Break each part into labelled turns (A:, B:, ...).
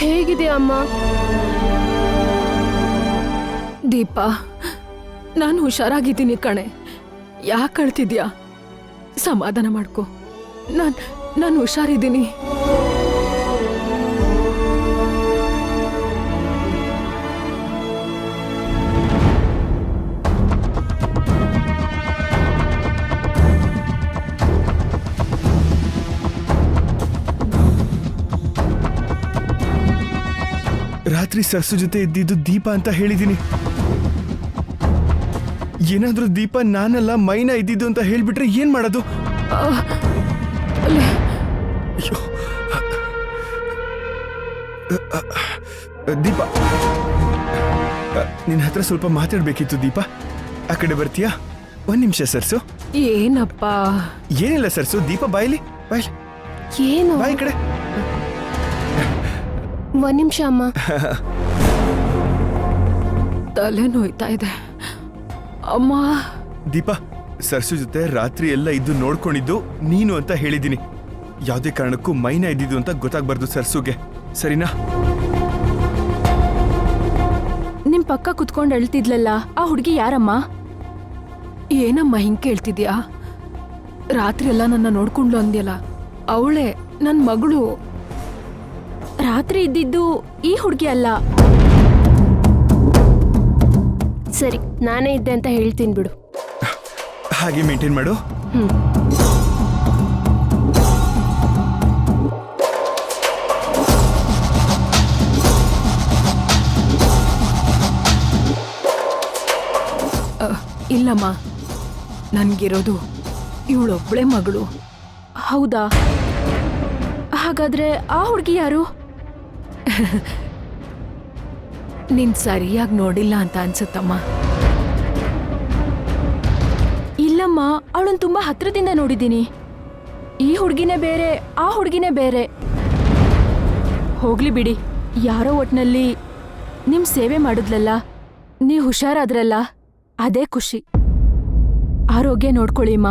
A: ಹೇಗಿದೆ ಅಮ್ಮ?
B: ದೀಪಾ, ನಾನು ಹುಷಾರಾಗಿದ್ದೀನಿ ಕಣೆ. ಯಾಕೆ ಅಳ್ತಿದ್ಯಾ? ಸಮಾಧಾನ ಮಾಡ್ಕೊ. ನಾನು ಹುಷಾರಿದ್ದೀನಿ.
C: ರಾತ್ರಿ ಸರ್ಸು ಜೊತೆ ಇದ್ದಿದ್ದು ದೀಪ ಅಂತ ಹೇಳಿದೀನಿ. ಏನಾದ್ರೂ ದೀಪ ನಾನಲ್ಲ ಮೈನಾ ಇದ್ದಿದ್ದು ಅಂತ ಹೇಳ್ಬಿಟ್ರೆ ಏನ್ ಮಾಡೋದು? ಅಯ್ಯೋ ದೀಪ, ನಿನ್ನ ಹತ್ರ ಸ್ವಲ್ಪ ಮಾತಾಡ್ಬೇಕಿತ್ತು. ದೀಪ, ಆ ಕಡೆ ಬರ್ತೀಯಾ? ಒಂದ್ ನಿಮಿಷ ಸರ್ಸು.
B: ಏನಪ್ಪ?
C: ಏನಿಲ್ಲ ಸರ್ಸು. ದೀಪ ಬಾಯ್ಲಿ ಬಾಯ್ಲಿ.
A: ಏನು?
C: ಬಾಯ್ ಕಡೆ.
A: ಒಂದ್ ನಿಮಿಷ ಅಮ್ಮ.
B: ತಲೆ ನೋಯ್ತಾ ಇದೆ ಅಮ್ಮ.
C: ದೀಪ, ಸರ್ಸು ಜೊತೆ ರಾತ್ರಿ ಎಲ್ಲ ಇದ್ದು ನೋಡ್ಕೊಂಡಿದ್ದು ನೀನು ಅಂತ ಹೇಳಿದೀನಿ. ಯಾವುದೇ ಕಾರಣಕ್ಕೂ ಮೈನಾ ಇದ್ದಿದ್ದು ಅಂತ ಗೊತ್ತಾಗ್ಬಾರ್ದು ಸರ್ಸುಗೆ, ಸರಿನಾ?
D: ನಿಮ್ ಪಕ್ಕ ಕುತ್ಕೊಂಡು ಅಳ್ತಿದ್ಲಲ್ಲ, ಆ ಹುಡುಗಿ ಯಾರಮ್ಮ?
B: ಏನಮ್ಮ ಹಿಂಗ್ ಕೇಳ್ತಿದ್ಯಾ? ರಾತ್ರಿ ಎಲ್ಲ ನನ್ನ ನೋಡ್ಕೊಂಡ್ಲು ಅಂದ್ಯಲ್ಲ, ಅವಳೇ ನನ್ ಮಗಳು.
D: ರಾತ್ರಿ ಇದ್ದಿದ್ದು ಈ ಹುಡುಗಿ ಅಲ್ಲ.
A: ಸರಿ, ನಾನೇ ಇದ್ದೆ ಅಂತ ಹೇಳ್ತೀನಿ ಬಿಡು.
C: ಹಾಗೆ ಮೇಂಟೈನ್ ಮಾಡು.
B: ಇಲ್ಲಮ್ಮ, ನನ್ಗಿರೋದು ಇವಳೊಬ್ಳೆ ಮಗಳು.
D: ಹೌದಾ? ಹಾಗಾದ್ರೆ ಆ ಹುಡುಗಿ ಯಾರು?
B: ನೀನ್ ಸರಿಯಾಗಿ ನೋಡಿಲ್ಲ ಅಂತ ಅನ್ಸುತ್ತಮ್ಮ.
D: ಇಲ್ಲಮ್ಮ, ಅವಳನ್ನ ತುಂಬಾ ಹತ್ರದಿಂದ ನೋಡಿದ್ದೀನಿ. ಈ ಹುಡುಗಿನೇ ಬೇರೆ, ಆ ಹುಡುಗಿನೇ ಬೇರೆ. ಹೋಗ್ಲಿ ಬಿಡಿ, ಯಾರೋ ಒಟ್ನಲ್ಲಿ ನಿಮ್ ಸೇವೆ ಮಾಡಿದ್ಲಲ್ಲ, ನೀವ್ ಹುಷಾರಾದ್ರಲ್ಲ, ಅದೇ ಖುಷಿ. ಆರೋಗ್ಯ ನೋಡ್ಕೊಳ್ಳಿಮ್ಮ.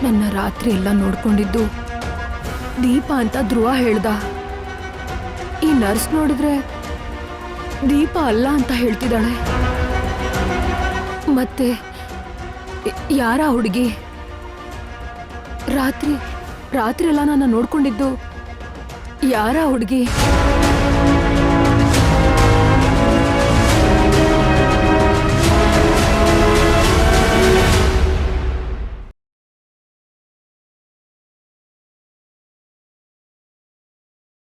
B: ನನ್ನ ರಾತ್ರಿ ಎಲ್ಲ ನೋಡ್ಕೊಂಡಿದ್ದು ದೀಪ ಅಂತ ಧ್ರುವ ಹೇಳ್ದ. ಈ ನರ್ಸ್ ನೋಡಿದ್ರೆ ದೀಪ ಅಲ್ಲ ಅಂತ ಹೇಳ್ತಿದ್ದಾಳೆ. ಮತ್ತೆ ಯಾರ ಹುಡುಗಿ? ರಾತ್ರಿ ಎಲ್ಲ ನನ್ನ ನೋಡ್ಕೊಂಡಿದ್ದು ಯಾರ ಹುಡುಗಿ?